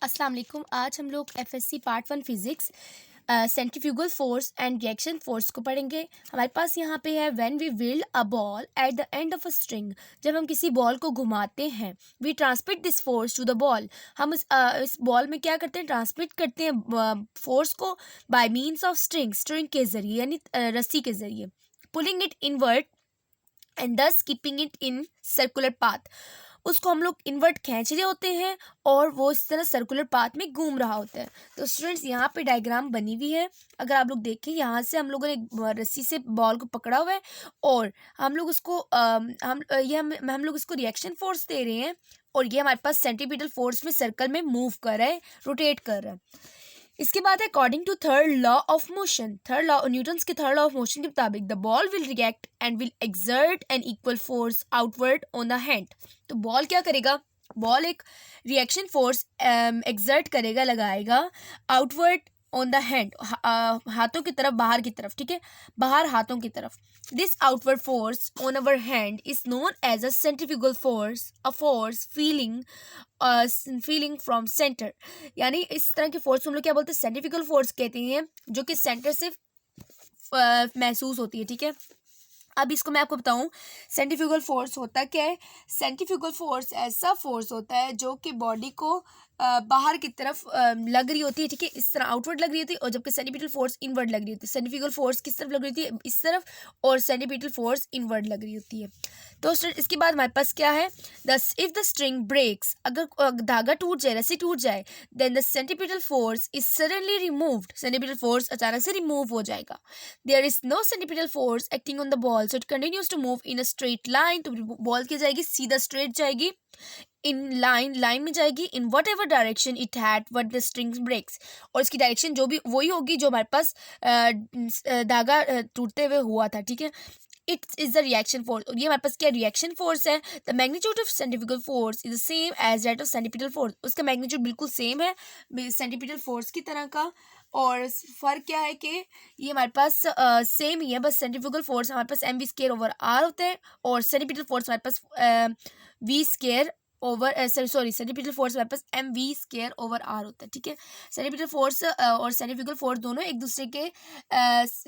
अस्सलाम वालेकुम। आज हम लोग FSC part 1 physics centrifugal force and reaction force को पढ़ेंगे। हमारे पास यहाँ पे है when we wheel a ball at the end of a string. जब हम किसी बॉल को घुमाते हैं, we transmit this force to the ball. हम इस बॉल में क्या करते हैं, ट्रांसमिट करते हैं फोर्स को बाय मीन्स ऑफ स्ट्रिंग के ज़रिए, यानी रस्सी के ज़रिए, पुलिंग इट इनवर्ड एंड दस keeping it in circular path. उसको हम लोग इनवर्ट खींच रहे होते हैं और वो इस तरह सर्कुलर पाथ में घूम रहा होता है। तो स्टूडेंट्स, यहाँ पे डायग्राम बनी हुई है। अगर आप लोग देखें, यहाँ से हम लोगों ने रस्सी से बॉल को पकड़ा हुआ है और हम लोग उसको हम लोग इसको रिएक्शन फोर्स दे रहे हैं और ये हमारे पास सेंटीपीटल फोर्स में सर्कल में मूव कर रहा है, रोटेट कर रहा है। इसके बाद है according to third law of motion. Third law, Newton's के थर्ड लॉ ऑफ मोशन के मुताबिक the ball will react and will exert an equal force outward on the hand. तो बॉल क्या करेगा, बॉल एक रिएक्शन फोर्स एक्सर्ट करेगा, लगाएगा outward on the hand, हाथों की तरफ, बाहर की तरफ, ठीक है, बाहर हाथों की तरफ। This outward force on our hand is known as a centrifugal force, a force feeling from centre. यानी इस तरह के फोर्स हम लोग क्या बोलते हैं, सेंट्रीफ्यूगल फोर्स कहते हैं, जो कि सेंटर से महसूस होती है, ठीक है। अब इसको मैं आपको बताऊं, सेंट्रीफ्यूगल फोर्स होता क्या है। सेंट्रीफ्यूगल फोर्स ऐसा फोर्स होता है जो कि बॉडी को बाहर की तरफ लग रही होती है, ठीक है, इस तरह आउटवर्ड लग रही होती है, और जबकि सेंट्रीपिटल फोर्स इनवर्ड लग रही होती है। सेंट्रीफ्यूगल फोर्स किस तरफ लग रही होती है, इस तरफ, और सेंट्रीपिटल फोर्स इनवर्ड लग रही होती है। तो इसके बाद हमारे पास क्या है, इफ द स्ट्रिंग ब्रेक्स, अगर धागा टूट जाए, रस्सी टूट जाए, then the centripetal force is suddenly removed. Centripetal force अचानक से रिमूव हो जाएगा। There is no centripetal force acting on the ball, so it continues to move in a straight line. तो बॉल क्या जाएगी, सीधा स्ट्रेट जाएगी, इन लाइन में जाएगी, in whatever direction it had what the strings breaks. और इसकी direction जो भी वही होगी जो हमारे पास धागा टूटते हुए हुआ था, ठीक है। It is the reaction force, और ये हमारे पास क्या रिएक्शन फोर्स है। The magnitude of centrifugal force is the same as that of centripetal force. उसका मैग्नीट्यूड बिल्कुल सेम है सेंट्रीपिटल फोर्स की तरह का। और फर्क क्या है कि ये हमारे पास सेम ही है, बस सेंट्रीफ्यूगल फोर्स हमारे पास M V square over R होता है, और सेंट्रीपिटल फोर्स हमारे पास V square over centripetal force हमारे पास M V square over R होता है, ठीक है। सेंट्रीपिटल फोर्स और सेंट्रीफ्यूगल फोर्स दोनों एक दूसरे के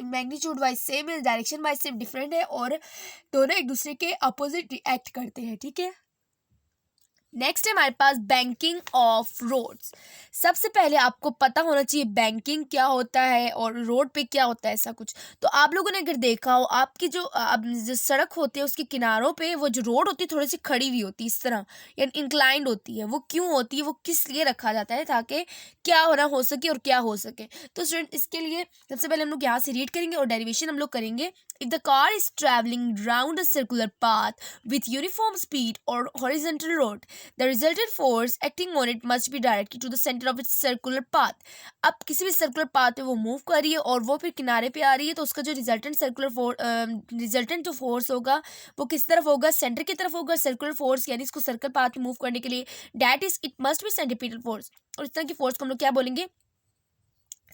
मैग्नीट्यूड वाइज सेम है, डायरेक्शन वाइज सिर्फ डिफरेंट है, और दोनों एक दूसरे के अपोजिट रिएक्ट करते हैं, ठीक है। नेक्स्ट है हमारे पास बैंकिंग ऑफ रोड्स। सबसे पहले आपको पता होना चाहिए बैंकिंग क्या होता है और रोड पे क्या होता है, ऐसा कुछ। तो आप लोगों ने अगर देखा हो, आपकी जो सड़क होती है उसके किनारों पे वो जो रोड होती है थोड़ी सी खड़ी हुई होती है, इस तरह, यानी इंक्लाइंड होती है। वो क्यों होती है, वो किस लिए रखा जाता है, ताकि क्या होना हो सके और क्या हो सके। तो स्टूडेंट, इसके लिए सबसे पहले हम लोग यहाँ से रीड करेंगे और डेरिवेशन हम लोग करेंगे। If the car is travelling round a circular path with uniform speed और horizontal road, the resultant force acting on it must be directed to the center of its circular path। अब किसी भी circular path पे वो move कर रही है और वो फिर किनारे पे आ रही है, तो उसका जो रिजल्टेंट जो फोर्स होगा वो किस तरफ होगा, सेंटर की तरफ होगा। सर्कुलर फोर्स यानी इसको सर्कल पाथ में मूव करने के लिए, that is it must be centripetal force. और इस तरह की फोर्स को हम लोग क्या बोलेंगे,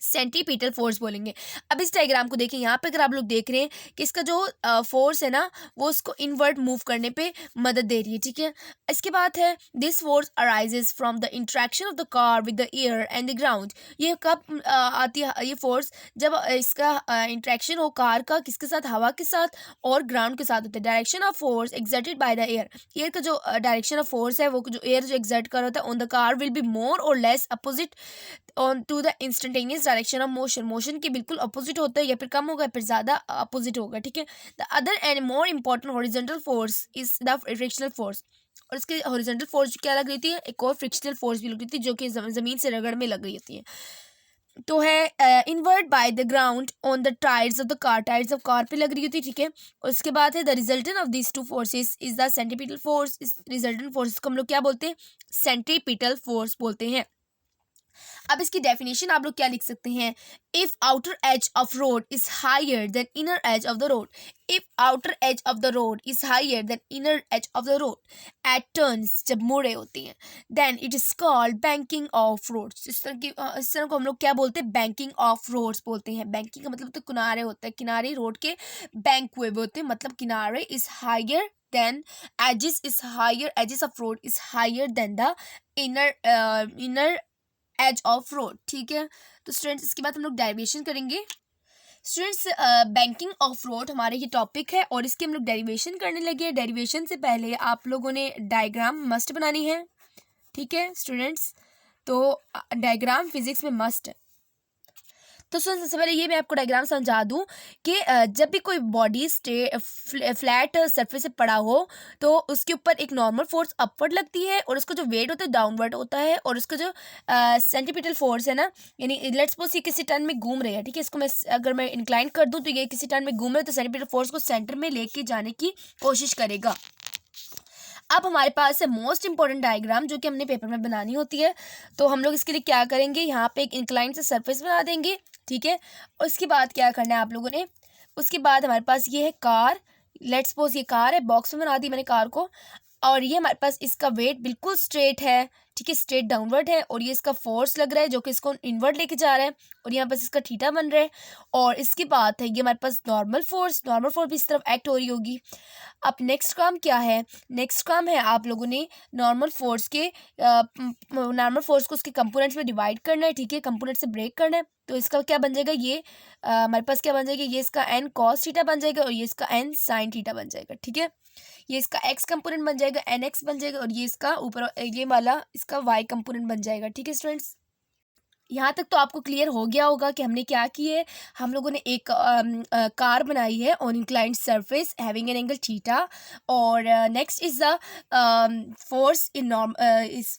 सेंटीपीटल फोर्स बोलेंगे। अब इस डायग्राम को देखें, यहाँ पे अगर आप लोग देख रहे हैं कि इसका जो फोर्स है ना, वो उसको इनवर्ट मूव करने पे मदद दे रही है, ठीक है। इसके बाद है this force arises from the interaction of the car with the air and the ground. ये कब आती है ये फोर्स, जब इसका इंट्रैक्शन हो कार का किसके साथ, हवा के साथ और ग्राउंड के साथ होता है। Direction of force exerted by the air, air का जो डायरेक्शन ऑफ फोर्स है, वो जो एयर जो एक्सर्ट कर होता है on the car will be more और less opposite on to the instantaneous direction of motion. Motion के बिल्कुल अपोजिट होता है, या फिर कम होगा या फिर ज़्यादा अपोजिट होगा, ठीक है। The other and more important horizontal force is the frictional force. और इसके हॉरिजॉन्टल फोर्स क्या लग रही थी, एक और फ्रिक्शनल फोर्स भी लग रही थी, जो कि ज़मीन से रगड़ में लग रही होती है। तो है invert by the ground on the tyres of the car, tyres of car पे लग रही होती है, ठीक है। और उसके बाद है the resultant of this two forces is the centripetal force. इस रिजल्टेंट फोर्स को हम लोग क्या बोलते हैं, सेंट्रीपिटल फोर्स बोलते हैं। अब इसकी डेफिनेशन आप लोग क्या लिख सकते हैं, if outer edge of road is higher than inner edge of the road, if outer edge of the road is higher than inner edge of the road at turns, जब मोड़े होती हैं, then it is called banking of roads. इस तरह को हम लोग क्या बोलते हैं, बैंकिंग ऑफ रोड्स बोलते हैं। बैंकिंग का मतलब तो किनारे होता है, किनारे रोड के बैंक हुए होते हैं, मतलब किनारे is higher then edges is higher, edges of road is higher than the inner edge of road, ठीक है। तो स्टूडेंट्स इसके बाद हम लोग डेरिवेशन करेंगे। स्टूडेंट्स बैंकिंग ऑफ रोड हमारे ये टॉपिक है और इसकी हम लोग डेरिवेशन करने लगे। डेरिवेशन से पहले आप लोगों ने डायग्राम मस्ट बनानी है, ठीक है स्टूडेंट्स। तो डायग्राम फिजिक्स में मस्ट है। तो सबसे पहले ये मैं आपको डायग्राम समझा दूं कि जब भी कोई बॉडी फ्लैट सरफेस से पड़ा हो तो उसके ऊपर एक नॉर्मल फोर्स अपवर्ड लगती है और उसका जो वेट होता है डाउनवर्ड होता है, और उसका जो सेंटीपिटल फोर्स है ना, यानी लेट्स सपोज ये किसी टर्न में घूम रही है, ठीक है। इसको मैं अगर मैं इंक्लाइन कर दूं तो ये किसी टर्न में घूम रहा है, तो सेंटीपिटल फोर्स को सेंटर में लेके जाने की कोशिश करेगा। अब हमारे पास है मोस्ट इंपॉर्टेंट डायग्राम जो कि हमने पेपर में बनानी होती है। तो हम लोग इसके लिए क्या करेंगे, यहाँ पे एक इंक्लाइन से सरफेस बना देंगे, ठीक है। और उसके बाद क्या करना है आप लोगों ने, उसके बाद हमारे पास ये है कार, लेट्स सपोज ये कार है, बॉक्स में बना दी मैंने कार को, और ये हमारे पास इसका वेट बिल्कुल स्ट्रेट है, ठीक है, स्ट्रेट डाउनवर्ड है, और ये इसका फोर्स लग रहा है जो कि इसको इनवर्ड लेके जा रहा है, और यहाँ पास इसका थीटा बन रहा है। और इसके बाद है ये हमारे पास नॉर्मल फोर्स भी इस तरफ एक्ट हो रही होगी। अब नेक्स्ट काम क्या है, नेक्स्ट काम है आप लोगों ने नॉर्मल फोर्स को उसके कंपोनेंट्स में डिवाइड करना है, ठीक है, कंपोनेंट से ब्रेक करना है। तो इसका क्या बन जाएगा, ये हमारे पास क्या बन जाएगा, ये इसका एन कॉस थीटा बन जाएगा और ये इसका एन साइन थीटा बन जाएगा, ठीक है। ये इसका एक्स कंपोनेंट बन जाएगा, एन एक्स बन जाएगा, और ये इसका ऊपर ये वाला इसका वाई कंपोनेंट बन जाएगा, ठीक है स्टूडेंट्स। यहाँ तक तो आपको क्लियर हो गया होगा कि हमने क्या किया है। हम लोगों ने एक कार बनाई है on inclined surface having an angle theta, और next is the force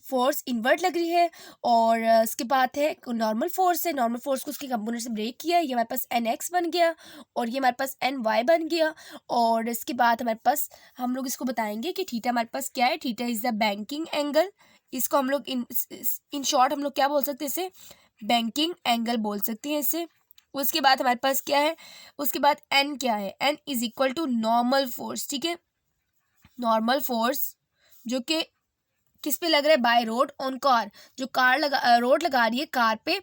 force invert लग रही है, और इसके बाद है नॉर्मल फोर्स है, नॉर्मल फोर्स को उसके कंपोनेंट से ब्रेक किया, ये हमारे पास एन एक्स बन गया और ये हमारे पास एन वाई बन गया। और इसके बाद हमारे पास हम लोग इसको बताएंगे कि थीटा हमारे पास क्या है, theta is the banking angle. इसको हम लोग इन शॉर्ट हम लोग क्या बोल सकते हैं, इसे बैंकिंग एंगल बोल सकते हैं इसे। उसके बाद हमारे पास क्या है, उसके बाद एन क्या है, N is equal to normal force, ठीक है, नॉर्मल फोर्स जो कि किस पे लग रहा है, बाय रोड ऑन कार, जो रोड लगा रही है कार पे।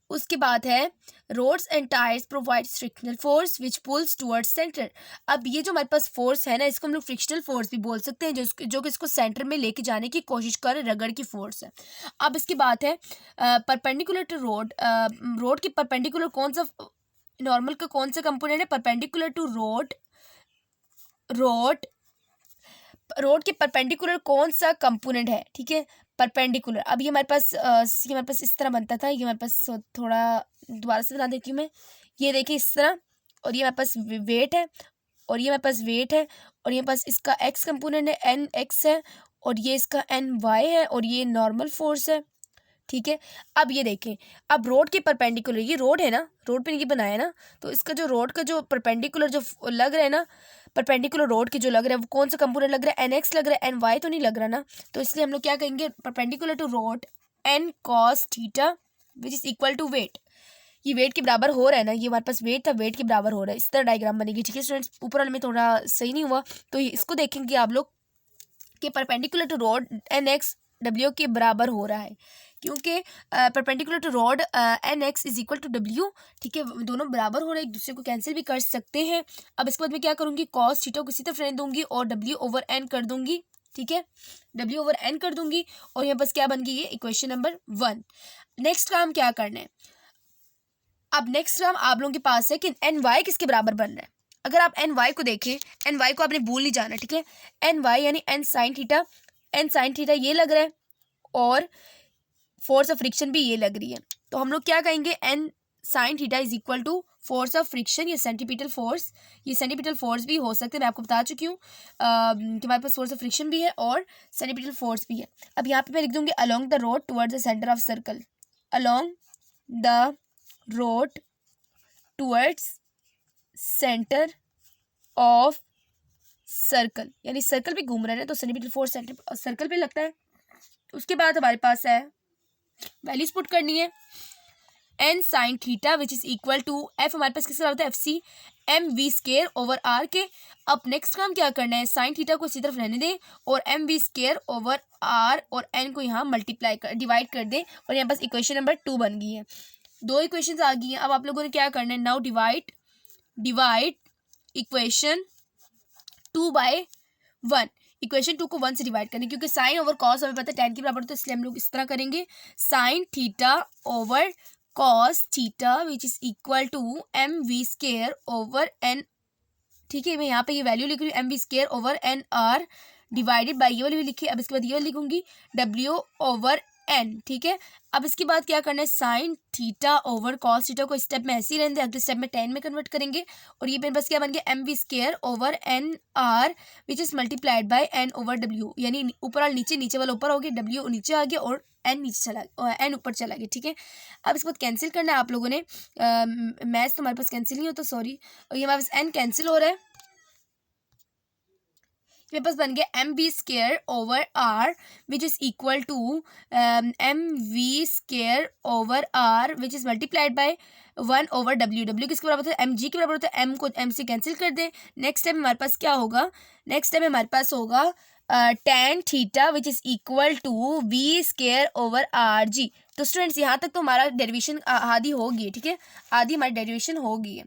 उसके बाद है roads and tyres provide frictional force which pulls towards centre. अब ये जो हमारे पास फोर्स है ना, इसको हम लोग फ्रिक्शनल फोर्स भी बोल सकते हैं, जो कि इसको सेंटर में लेके जाने की कोशिश कर रगड़ की फोर्स है। अब इसकी बात है परपेंडिकुलर टू रोड, रोड की परपेंडिकुलर कौन सा नॉर्मल का कौन सा कंपोनेंट है, परपेंडिकुलर टू रोड, रोड के परपेंडिकुलर कौन सा कंपोनेंट है, ठीक है, परपेंडिकुलर। अब ये हमारे पास इस तरह बनता था, ये हमारे पास थोड़ा दोबारा से बना देती हूँ मैं, ये देखिए इस तरह, और ये हमारे पास वेट है, और ये हमारे पास वेट है, और ये पास इसका एक्स कंपोनेंट है, एन एक्स है, और ये इसका एन वाई है, और ये नॉर्मल फोर्स है, ठीक है। अब ये देखें, अब रोड के परपेंडिकुलर, ये रोड है ना, रोड पे ये बनाया ना, तो इसका जो रोड का जो परपेंडिकुलर जो लग रहा है ना, परपेंडिकुलर रोड के जो लग रहा है वो कौन सा कंपोनेंट लग रहा है, एन एक्स लग रहा है, एन वाई तो नहीं लग रहा ना। तो इसलिए हम लोग क्या कहेंगे, perpendicular to road N cos theta which is equal to weight. ये वेट के बराबर हो रहा है ना, ये हमारे पास वेट था, वेट के बराबर हो रहा है, इस तरह डायग्राम बनेगी, ठीक है स्टूडेंट्स। ऊपर वाले में थोड़ा सही नहीं हुआ, तो इसको देखेंगे आप लोग कि perpendicular to road N X W के बराबर हो रहा है, क्योंकि perpendicular to road N X is equal to W, ठीक है, दोनों बराबर हो रहे हैं, एक दूसरे को कैंसिल भी कर सकते हैं। अब इसके बाद मैं क्या करूँगी, कॉस थीटा को इसी तरफ रहने दूंगी और डब्ल्यू ओवर एन कर दूंगी, ठीक है, डब्ल्यू ओवर एन कर दूंगी, और यहाँ बस क्या बन गई, ये इक्वेशन नंबर 1। नेक्स्ट काम क्या करना है, अब नेक्स्ट काम आप लोगों के पास है कि एन वाई किसके बराबर बन रहा है। अगर आप एन वाई को देखें, एन वाई को आपने भूल नहीं जाना, ठीक है, एन वाई यानी N sine theta, N sine theta ये लग रहा है, और फोर्स ऑफ फ्रिक्शन भी ये लग रही है। तो हम लोग क्या कहेंगे, N sine theta is equal to force of friction, ये सेंटीपिटल फोर्स, ये सेंटीपिटल फोर्स भी हो सकते हैं, मैं आपको बता चुकी हूँ कि हमारे पास फोर्स ऑफ फ्रिक्शन भी है और सेंटीपिटल फोर्स भी है। अब यहाँ पे मैं लिख दूंगी along the road towards the centre of circle, along the road towards centre of circle, यानी सर्कल पे घूम रहे हैं तो सेंटीपिटल फोर्स सर्कल पे लगता है। उसके बाद हमारे पास है वैल्यूज पुट करनी है, N sine theta which is equal to F, हमारे पास किसका होता है, F C M V square over R के। अब नेक्स्ट काम क्या करना है, साइन थीटा को इसी तरफ रहने दें और M V square over R और एन को यहाँ मल्टीप्लाई कर डिवाइड कर दें, और यहाँ पास इक्वेशन नंबर 2 बन गई है। 2 इक्वेशंस आ गई हैं। अब आप लोगों ने क्या करना है, now divide equation 2 by 1, equation 2 को 1 से डिवाइड करेंगे, क्योंकि साइन ओवर कॉस हमें पता है tan के बराबर होता है, इसलिए हम लोग इस तरह करेंगे sine theta over cos theta which is equal to M V square over N. ठीक है, मैं यहाँ पे ये वैल्यू लिख रही हूँ M V square over N R divided by ये वाली भी लिखी। अब इसके बाद ये वाली लिखूंगी डब्ल्यू ओवर एन। ठीक है, अब इसके बाद क्या करना है sign theta over cos theta को स्टेप में ऐसे ही रहने दें, अगले स्टेप में tan में कन्वर्ट करेंगे और ये मेरे पास क्या बन गया M V square over N R which is multiplied by N over W, यानी ऊपर वाला नीचे, नीचे वाला ऊपर हो गया, डब्ल्यू नीचे आ गया और एन नीचे चला, एन ऊपर चला गया। ठीक है, अब इसके बाद कैंसिल करना है आप लोगों ने, मैथ्स तो हमारे पास कैंसिल नहीं होता, सॉरी, ये हमारे पास एन कैंसिल हो रहा है, मेरे पास बन गया M V square over R which is equal to M V square over R which is multiplied by 1 over W. W किसके बराबर होता है एम जी के बराबर होता है, एम को एम से कैंसिल कर दें। नेक्स्ट टाइम हमारे पास क्या होगा, नेक्स्ट टाइम हमारे पास होगा tan theta which is equal to V square over R G. तो स्टूडेंट्स यहाँ तक तो हमारा डेरिवेशन आधी हो गई है। ठीक है, आधी हमारी डेरिवेशन हो गई है।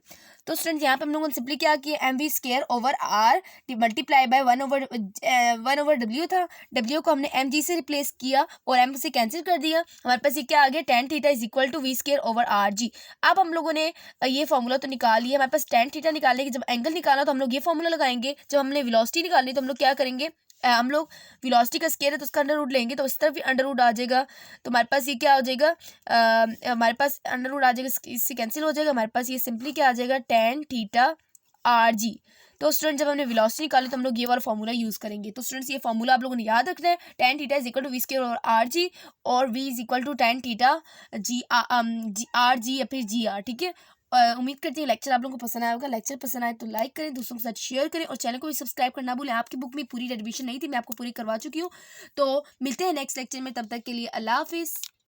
तो स्टूडेंट्स यहाँ पे हम लोगों ने सिंपली क्या किया M V square over R multiply by 1 over W था, डब्ल्यू को हमने एम जी से रिप्लेस किया और एम से कैंसिल कर दिया, हमारे पास ये क्या आ गया tan theta is equal to V square over R G. अब हम लोगों ने ये फॉर्मूला तो निकाल लिया, हमारे पास tan थीटा निकालने के जब एंगल निकालना तो हम लोग ये फॉर्मूला लगाएंगे, जब हमने वेलोसिटी निकालनी तो हम लोग क्या करेंगे, हम लोग वेलोसिटी का स्केयर है तो उसका अंडर रूट लेंगे, तो इस तरफ भी अंडर रूट आ जाएगा, तो हमारे पास ये क्या हो जाएगा, हमारे पास अंडर रूट आ जाएगा, इससे कैंसिल हो जाएगा, हमारे पास ये सिंपली क्या आ जाएगा tan थीटा आर जी। तो स्टूडेंट जब हमने वेलोसिटी निकाली तो हम लोग ये वाला फॉर्मूला यूज़ करेंगे। तो स्टूडेंट्स ये फॉर्मूला आप लोगों ने याद रखना है, tan theta is equal to V square over R G और v is equal to tan theta G R G या फिर जी आर। ठीक है, उम्मीद करती हूँ लेक्चर आप लोगों को पसंद आया होगा। लेक्चर पसंद आए तो लाइक करें, दूसरों के साथ शेयर करें और चैनल को भी सब्सक्राइब करना भूलें। आपकी बुक में पूरी रिवीजन नहीं थी, मैं आपको पूरी करवा चुकी हूँ। तो मिलते हैं नेक्स्ट लेक्चर में, तब तक के लिए अल्लाह हाफिज़।